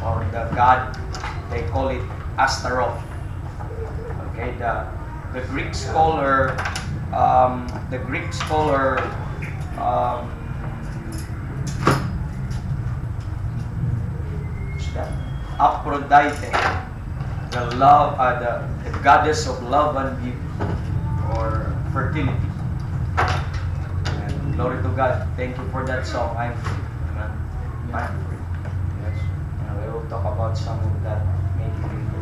or the god, they call it Astaroth. Okay, the Greek scholar, um, what's that? Aphrodite, the goddess of love and beauty or fertility. And glory to God. Thank you for that song. I'm free. Amen. I'm free. Yes. And we will talk about some of that maybe later.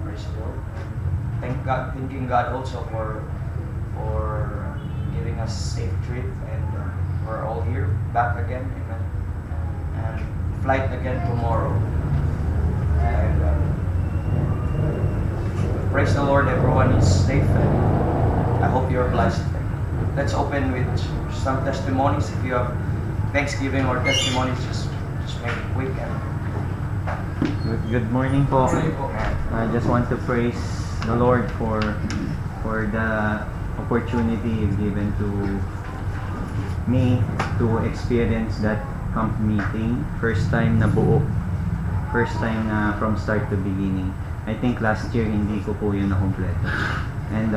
Praise the Lord. Thanking God also for giving us safe trip, and we're all here back again. Amen. And flight again tomorrow. And praise the Lord, everyone is safe, and I hope you're blessed. Let's open with some testimonies. If you have Thanksgiving or testimonies, just make it quick. Good morning po. Good morning po. I just want to praise the Lord for the opportunity you've given to me to experience that camp meeting. First time na buo. First time na from start to beginning. I think last year hindi ko po yun na-kompleto. And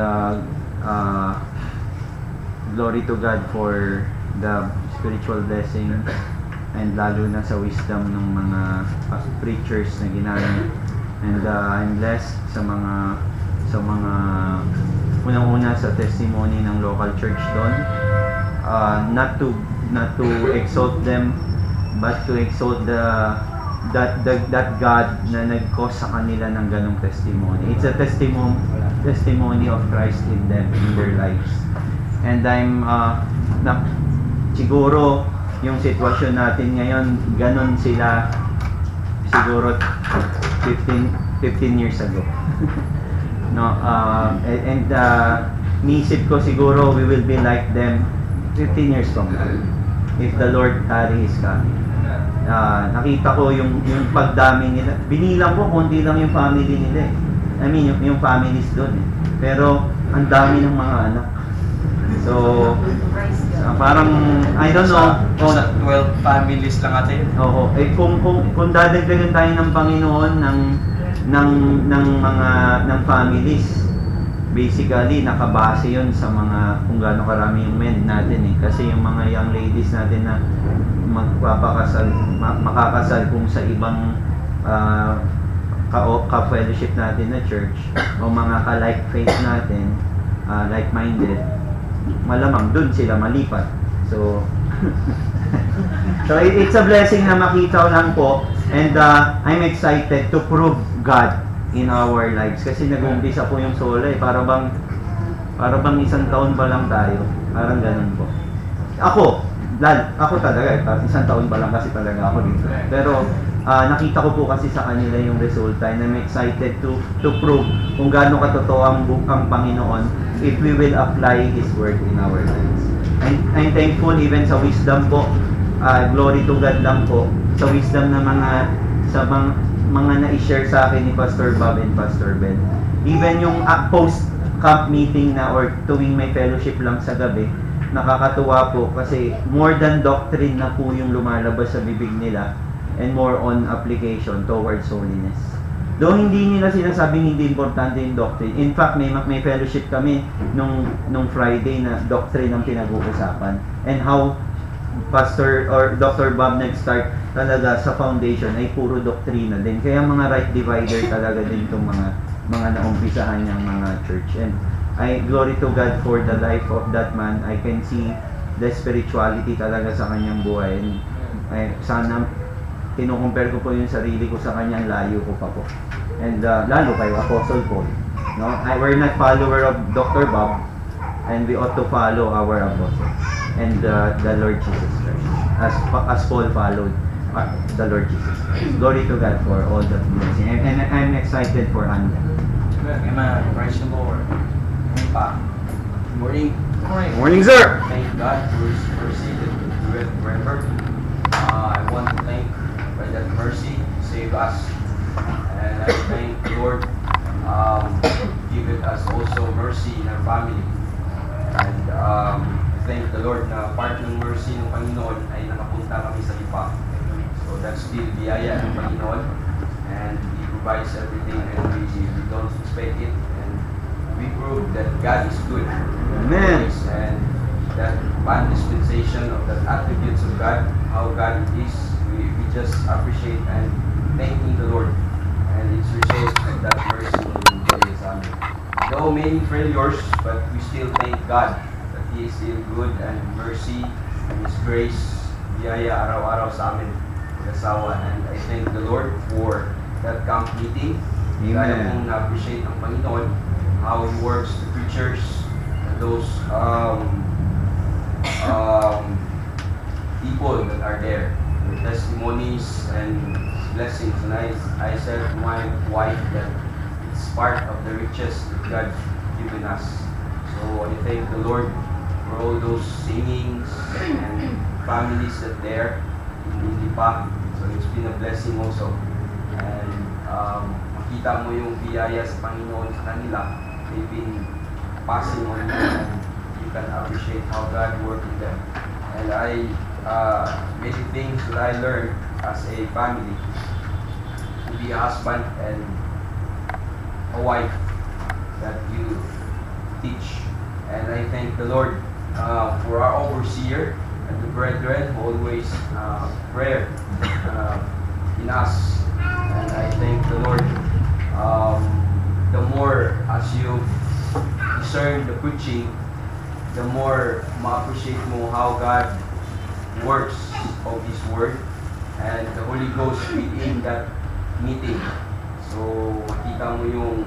glory to God for the spiritual blessing, and lalo na sa wisdom ng mga preachers na ginamit. And I'm blessed sa mga unang-una sa testimony ng local church doon. Not to exalt them, but to exalt that God na nag-cause sa kanila ng ganong testimony. It's a testimony of Christ in them, in their lives. And I'm siguro yung sitwasyon natin ngayon, ganon sila siguro 15 years ago. No, niisip ko siguro we will be like them 15 years from now if the Lord is coming. Nakita ko yung pagdami nila. Binilang ko konti lang yung family nila eh. I mean yung families doon eh. Pero ang dami ng mga anak. So parang I don't know. Sa 12 families lang ate. Oo. Eh kung dadagdagan tayo ng Panginoon ng families, basically nakabase yun sa mga kung gaano karami yung men natin eh. Kasi yung mga young ladies natin na makakasal kung sa ibang ka-fellowship natin na church o mga ka-like faith natin, like-minded, malamang dun sila malipat. So it's a blessing na makita lang po, and I'm excited to prove God in our lives kasi nag-uumpisa po yung solo eh, para bang isang taon pa lang tayo, parang ganun po. Ako talaga isang taon pa lang kasi talaga ako dito, pero nakita ko po kasi sa kanila yung resulta, and I'm excited to prove kung gaano katotoo ang Panginoon if we will apply His word in our lives. I'm thankful even sa wisdom po, glory to God lang po sa wisdom na mga na-share sa akin ni Pastor Bob and Pastor Ben. Even yung post-camp meeting na or tuwing may fellowship lang sa gabi, nakakatuwa po kasi more than doctrine na po yung lumalabas sa bibig nila and more on application towards holiness. Though hindi nila sinasabing hindi importante yung doctrine. In fact, may fellowship kami nung Friday na doctrine ang pinag-uusapan, and how Pastor or Dr. Bob nag-start talaga sa foundation ay puro doktrina din. Kaya mga right divider talaga din itong mga naumpisahan niyang mga church. And I glory to God for the life of that man. I can see the spirituality talaga sa kanyang buhay. And sana kinukumpare ko po yung sarili ko sa kanyang, layo ko pa po. And lalo kay Apostle Paul. No? We're not follower of Dr. Bob, and we ought to follow our apostle and the Lord Jesus Christ, as Paul followed the Lord Jesus Christ. Glory to God for all the blessing, and I'm excited for Anya. Amen. Praise the Lord. Morning. Morning, sir. Thank God for His mercy that we have forever. I want to thank by that mercy save us, and I thank the Lord give it us also mercy in our family. And thank the Lord na part ng mercy ng Panginoon ay nakapunta kami sa lipa. So that's still biyaya ng Panginoon. And He provides everything and we don't expect it. And we prove that God is good. Amen. And that one dispensation of the attributes of God, how God is, we just appreciate and thanking the Lord. And it's result of that mercy in His Amen. Though many failures, but we still thank God that He is still good and mercy and His grace, biyaya araw-araw sa amin, kasawa. And I thank the Lord for that camp meeting. Kaya Amen. kong na-appreciate ang Panginoon, how He works the preachers and those people that are there, the testimonies and blessings. And I said to my wife that it's part of the riches that God given us. So I thank the Lord for all those singings and families that there in Lipa. So it's been a blessing also. And makita mo yung biyaya sa Panginoon sa kanila. They've been passing on you and you can appreciate how God worked in them. And many things that I learned as a family, to be a husband and a wife that you teach. And I thank the Lord for our overseer and the brethren who always pray in us. And I thank the Lord the more as you discern the preaching, the more ma-appreciate mo how God works of His Word and the Holy Ghost within that meeting. So, makita mo yung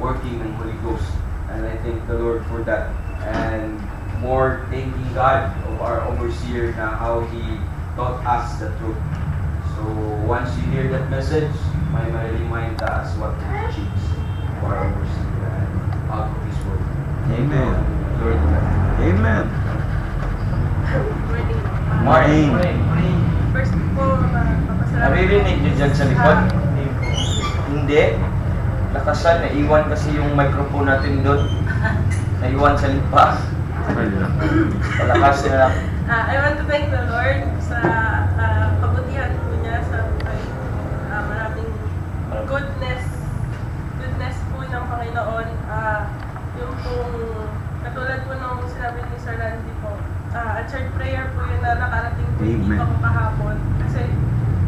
working ng Holy Ghost. And I thank the Lord for that. And more thanking God of our overseer na how He taught us the truth. So, once you hear that message, may remind us what He teaches of our overseer and out of His Word. Amen. Glory to God. Amen. Morning. First po, papasalamat. Naririnig niyo dyan sa likod? Hindi. Lakasan, naiwan kasi yung microphone natin doon. Naiwan sa lipa. Palakas na lang. I want to thank the Lord sa kabutihan po niya sa maraming goodness po ng Panginoon. Yung pong katulad po nung sinabi ni Sir Randy po, at church prayer po yun na nakarating po dito Amen. ako kahapon. Kasi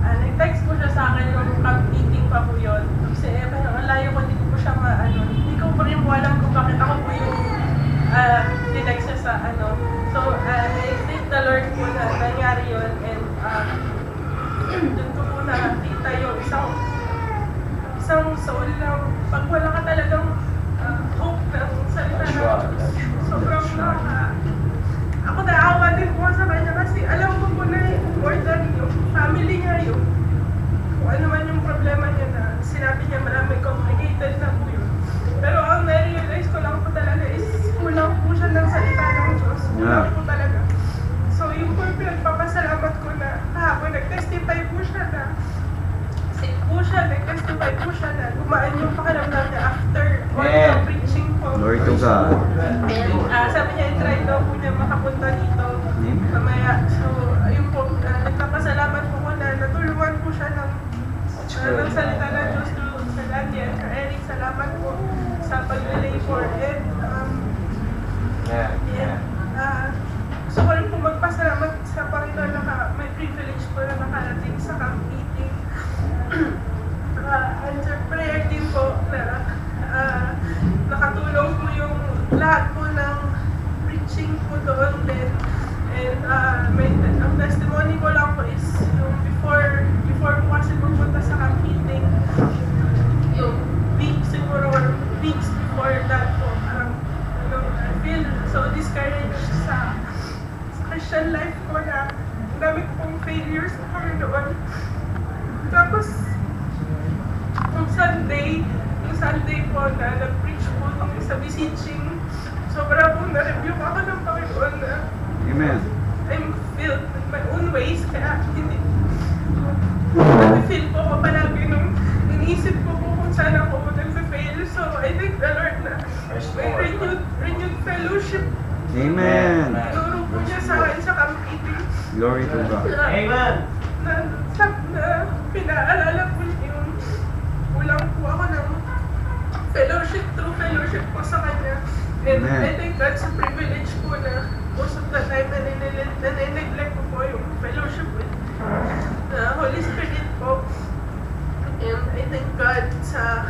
nag-text po siya sa akin nung camp meeting pa po yun. Kasi ang layo ko, hindi ko po siya hindi ko po rin po alam kung bakit ako po yung tinext siya sa So, I thank the Lord po na nangyari yun. And dun ko po nakita yung isang soul na pag wala ka talagang hope ng salita na sobrang ako naawa din po sa kanya kasi alam ko po na more than yung family niya yung kung ano man yung problema niya na sinabi niya marami complicated na po yun. Pero ang na-realize ko lang po talaga is kulang po siya ng salita ng Diyos. Kulang po talaga. So yung po pinagpapasalamat ko na kahapon nag-testify po siya na sick po siya, nag-testify po siya na gumaan yung pakiramdam niya after all the preaching po. Glory to God. And sabi niya, i-try daw po niya makapunta dito mamaya. So, ayun po, nagpapasalamat po ko na natulungan po siya ng salita ng Diyos to sa Landy and Sir Eric. Salamat po sa pag-relay for it. Gusto ko rin po magpasalamat sa Panginoon na may privilege po na nakarating sa camp meeting. And Sir Prayer din po na nakatulong po yung lahat po ng preaching po doon din. And ang testimony ko lang po is yung before po kasi pupunta sa camp meeting, yung weeks siguro or weeks before that po, I feel so discouraged sa Christian life ko na ang dami pong failures na kami doon. Tapos, yung Sunday po na nag-preach po nung sa beseeching, sobra po na-review ako ng Panginoon na Amen. I'm filled with my own ways, kaya hindi feel po ako palagi nung iniisip ko po kung saan ako nag-fail. So I thank the Lord na may renewed fellowship. Amen. Tinuro po niya sa akin sa camp meeting. Glory to God. Na And Amen. I think that's a privilege po na most of the time na-neglect ko po yung fellowship with the Holy Spirit po. And I thank God sa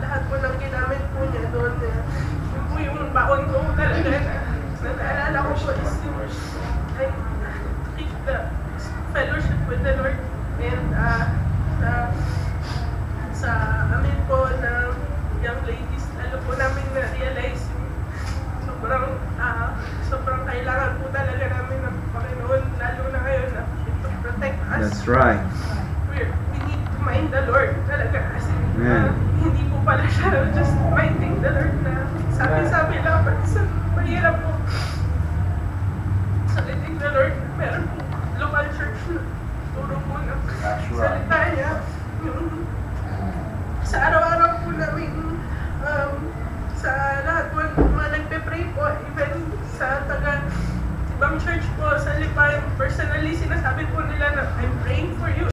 lahat po ng ginamit po niya doon. Yun po yung baon ko talaga na naalala ko po is yung I keep the fellowship with the Lord. And sa amin po na young ladies, lalo po namin na-realize yung sobrang kailangan po talaga namin ng Panginoon, lalo na ngayon na to protect us. That's right. We need to mind the Lord talaga kasi Amen. hindi po pala siya just minding the Lord na sabi-sabi lang but mahirap po. So I think the Lord, meron po local church na turo po ng That's right. salita niya. Sa araw-araw po namin sa lahat po mga nagpe-pray po, even sa ibang church po sa Lipan, personally sinasabi po nila na I'm praying for you.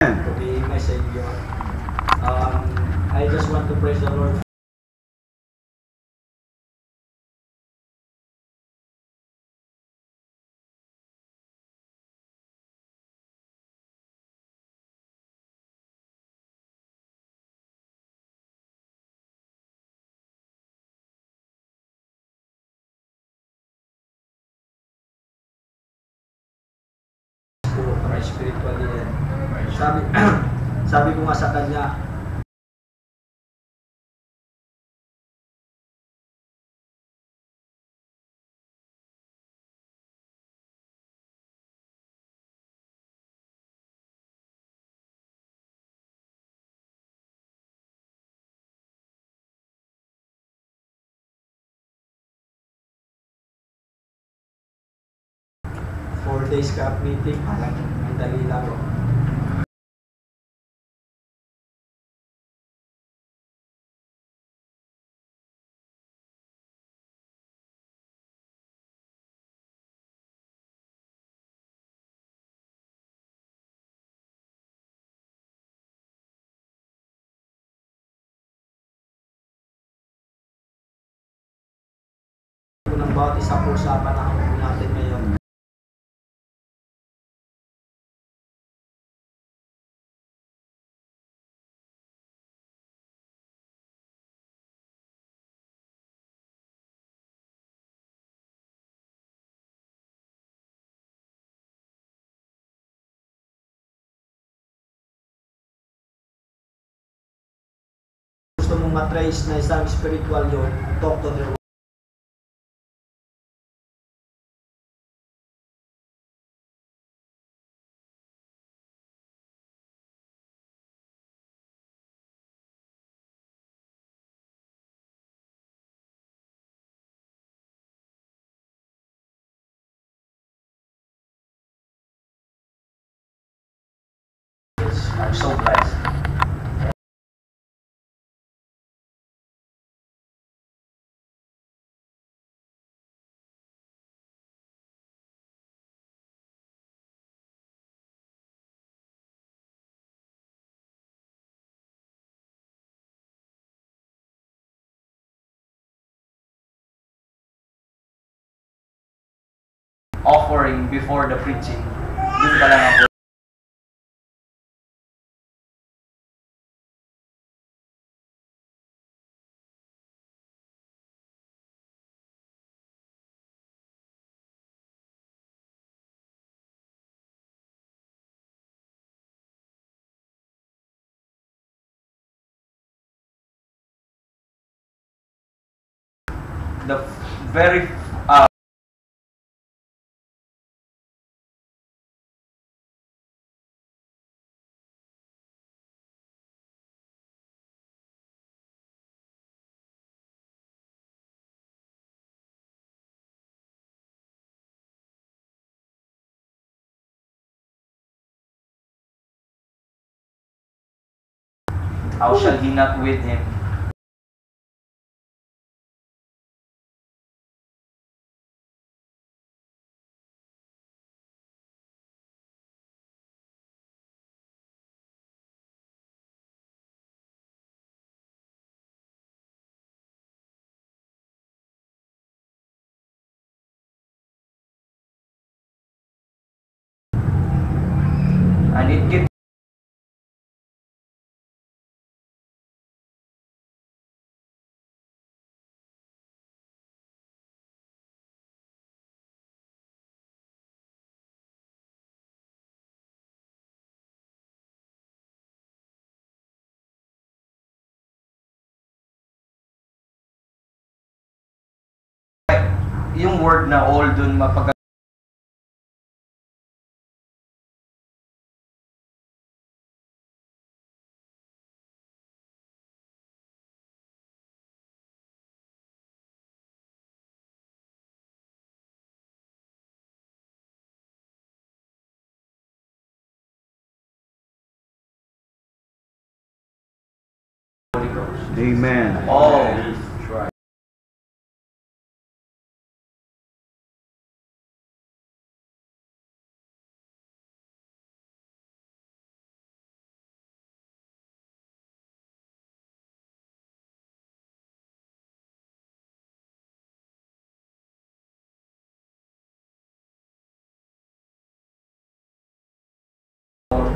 To be my Savior. I just want to praise the Lord. Para spiritually. Sabi ko nga sa kanya, four days camp meeting, parang ang dali lang. Ng bawat isa po sa panahon po natin ngayon. Gusto mong matrace na isang spiritual yun, talk to the I'm so blessed. Offering before the preaching. Dun pa lang ako. The very How shall he not with him? And it gives yung word na all dun mapag Holy Ghost. Amen. Oh, That's right.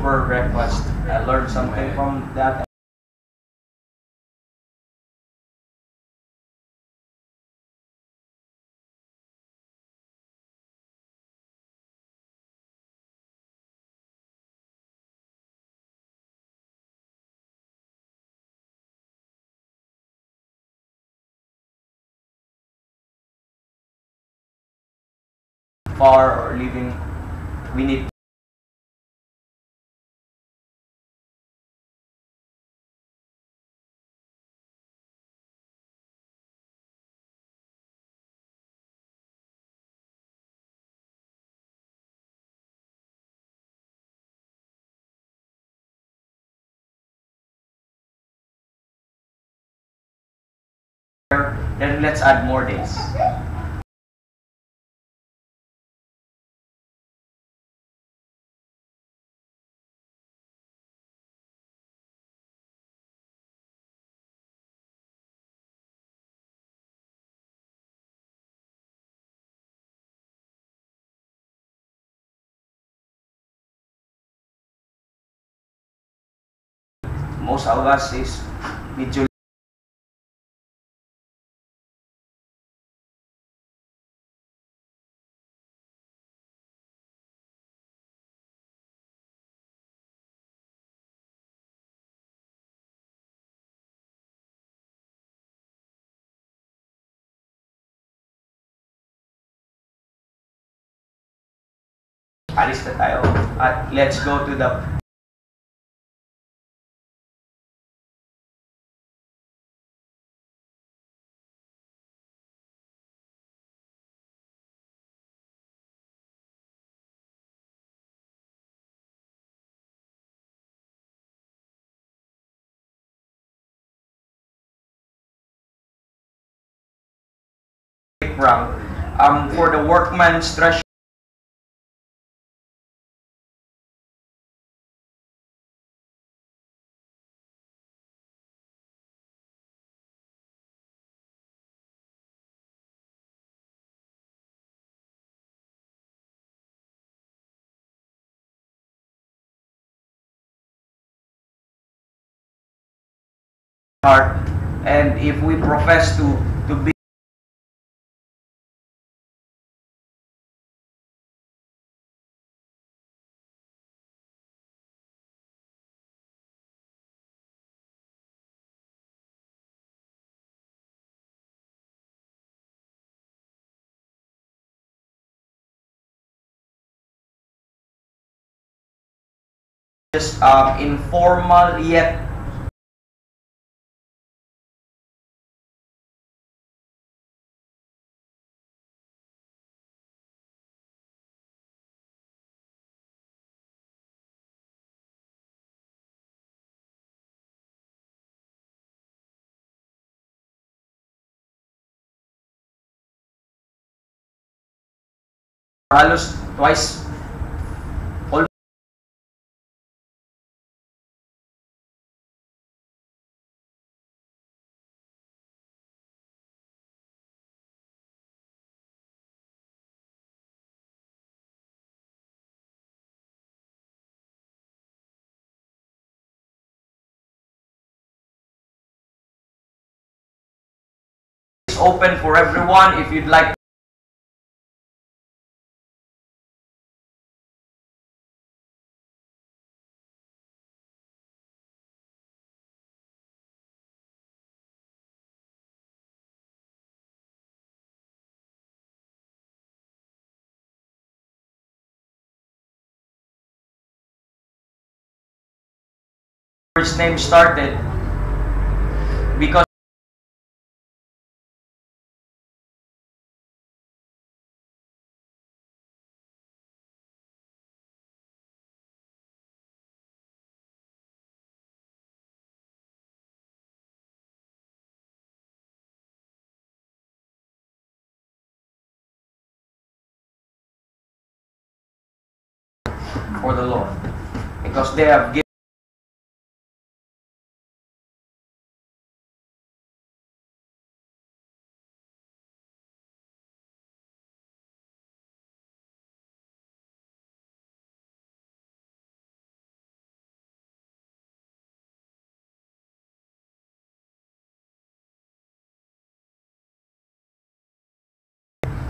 for breakfast. I learned something from that. Far or living, we need then let's add more days. Most of us is medyo alis na tayo. At let's go to the rank. For the workman's treasure, heart, and if we profess to be just informal yet halos twice. It's open for everyone if you'd like. His name started because for the Lord, because they have given.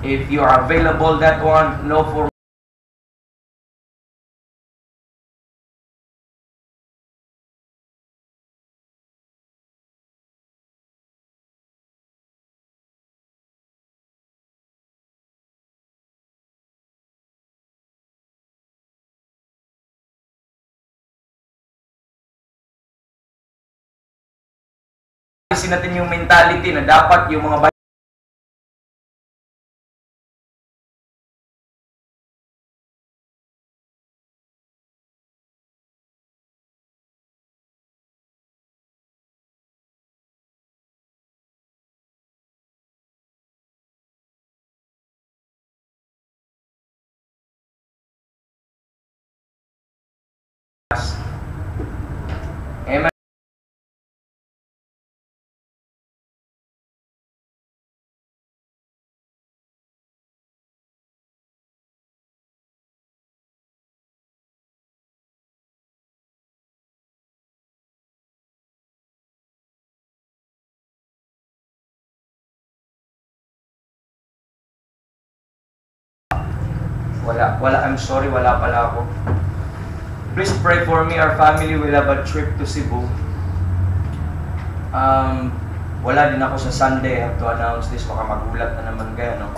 If you are available, that one, no for. Alisin natin yung mentality na dapat yung mga Amen. I'm sorry, wala pala ako. Please pray for me. Our family will have a trip to Cebu. Wala din ako sa Sunday. I have to announce this. Baka magulat na naman kayo, no?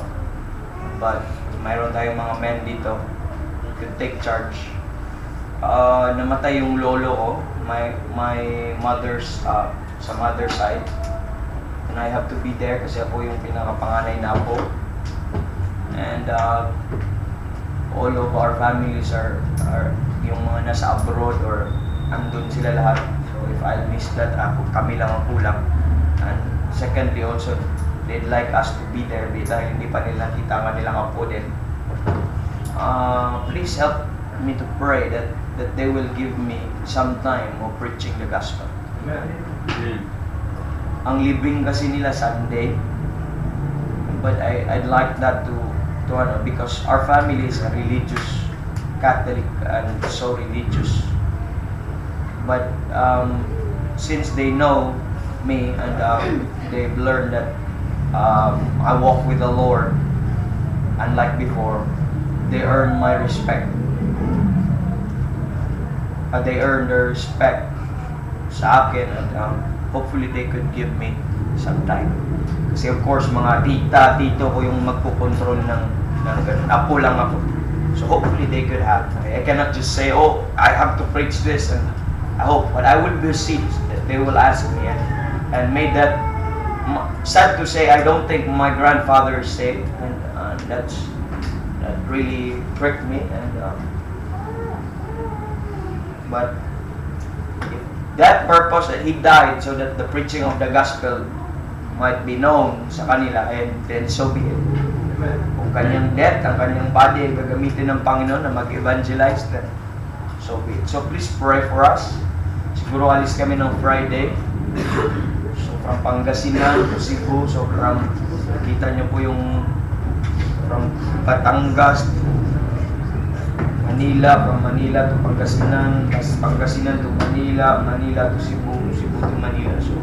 But, mayroon tayong mga men dito who can take charge. Namatay yung lolo ko. My mother's, sa mother's side. And I have to be there kasi ako yung pinakapanganay na apo. And, all of our families are yung mga nasa abroad or andun sila lahat. So if I miss that, kami lang ang kulang. And secondly also, they'd like us to be there dahil hindi pa nila nakita nga nilang apo din. Please help me to pray that they will give me some time of preaching the gospel. Amen. Ang libing kasi nila Sunday, but I'd like that to because our family is a religious Catholic and so religious, but since they know me and they've learned that I walk with the Lord, unlike before, they earn my respect. They earn their respect sa akin, and hopefully they could give me some time. Kasi of course mga tito ko yung magpo-control ng apo lang ako. So hopefully they could have. I cannot just say, oh, I have to preach this, and I hope, but I will beseech that they will ask me, and made that, sad to say, I don't think my grandfather is saved, and that really pricked me, and but if that purpose that he died so that the preaching of the gospel might be known sa kanila, and then so be it. Kung kanyang death, ang kanyang body ay gagamitin ng Panginoon na mag-evangelize them. So be it. So please pray for us. Siguro alis kami ng Friday. So from Pangasinan to Cebu. So from, kita nyo po yung from Batangas to Manila, from Manila to Pangasinan, tas Pangasinan to Manila, Manila to Cebu, Cebu to Manila. So,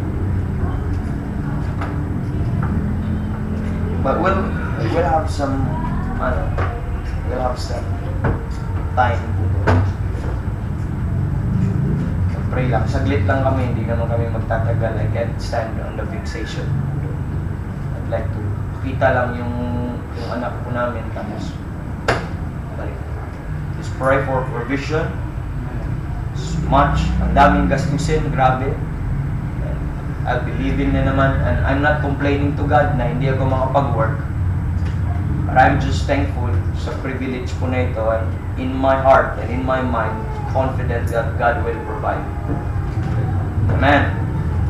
but we'll have some time. Pray lang, saglit lang kami, hindi naman kami magtatagal. I can't stand on the fixation. I'd like to kita lang yung anak ko namin, tapos balik. Just pray for provision. Much, ang daming gastusin, grabe. And I'll be leaving na naman, and I'm not complaining to God na hindi ako makapag-work. But I'm just thankful sa privilege ko na ito, and in my heart and in my mind, confident that God will provide. Amen.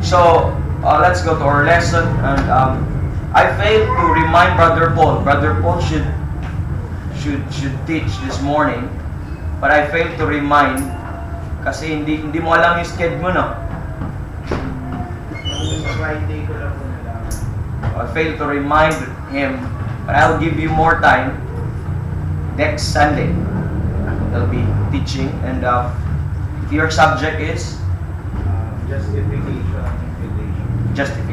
So, let's go to our lesson, and I failed to remind Brother Paul. Brother Paul should teach this morning, but I failed to remind kasi hindi mo alam yung schedule mo, no? Friday ko lang po nalaman. I failed to remind him, but I'll give you more time next Sunday. I'll be teaching, and your subject is Justification. justification.